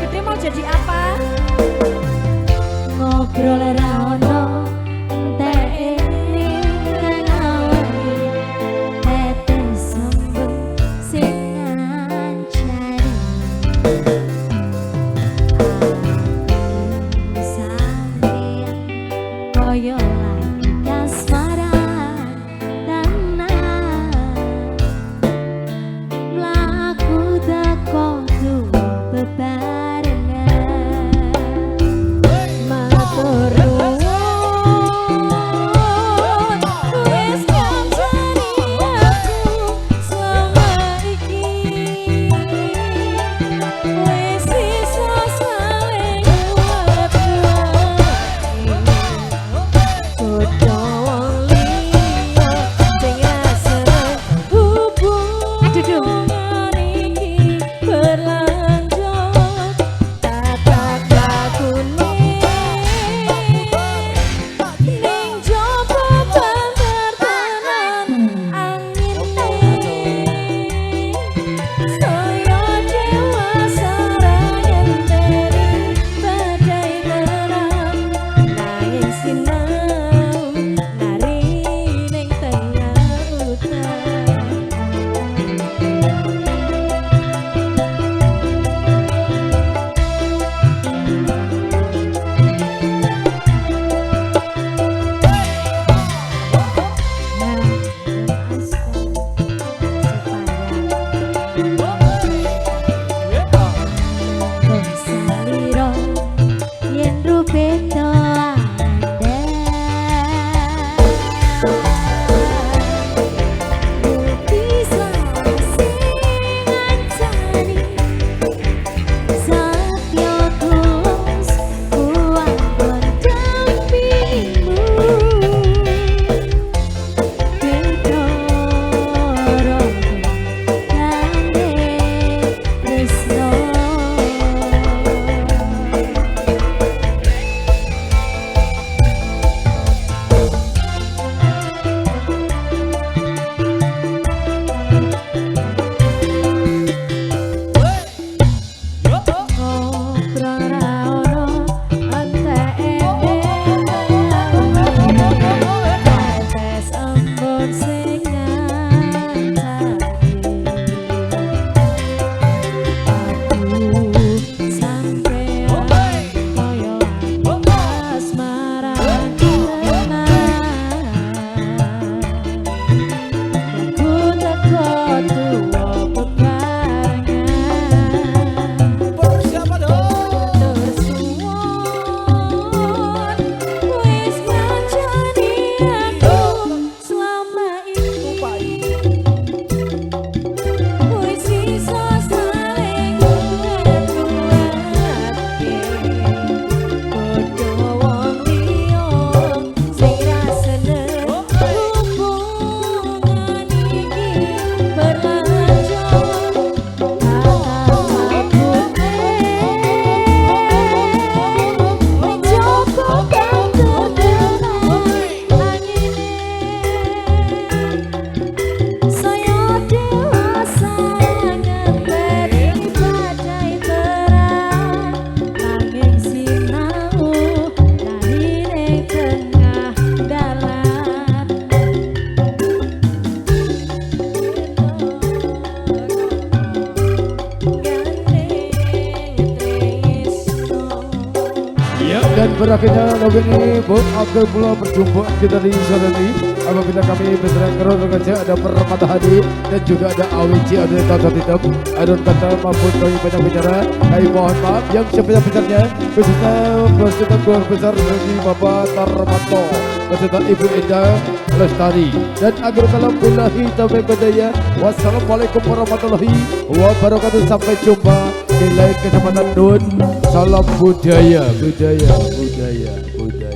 gede mau jadi apa? Ngobrol ra ono entek ning awake tetes sembeng sing ngancani sampeyan koyo lagi kasmaran tenan mlaku teko tuwa bebarengan matur nuwun wis ngancani aku selama iki wis iso saling berdua kudu wong liya sing rasa hubungan iki berlanjut tatak lakune ning jopo pangertenan angine saya dewasa ngenteni badai terang nanging sinau nari ning tengah udan Saliro yen rupeto anda bisa sing ngancani satya tulus kuat pendampingmu beda rogo kande tresno ngobrol ra ono entek tetes embun sing ngancani sampeyan koyo asmaran tenan aku teko tuwa bebarengan Siapa dong? tersuwun wis ngancani aku selama ini wis iso saling ngertuake padha wong liya sing rasane hubungan iki berlanjut saya dewasa ngenteni badai terang nanging sinau nari ning tengah dalan Ya, dan berakhirnya lagu ini Bung Abdul Pulau perjumpaan kita di sore ini. Apabila kami berserah kerana kerja ada Permata Hadi dan juga ada Awici, ada Tata Titam, ada kata maupun kami banyak bicara. Kami mohon maaf yang sebesar-besarnya khususnya beserta keluarga besar dari Bapak Tarmanto beserta Ibu Eda Lestari dan agar kalam billahi taufiq hidayah. Wassalamualaikum warahmatullahi wabarakatuh. Sampai jumpa di lain kesempatan. Salam budaya, budaya, budaya, budaya.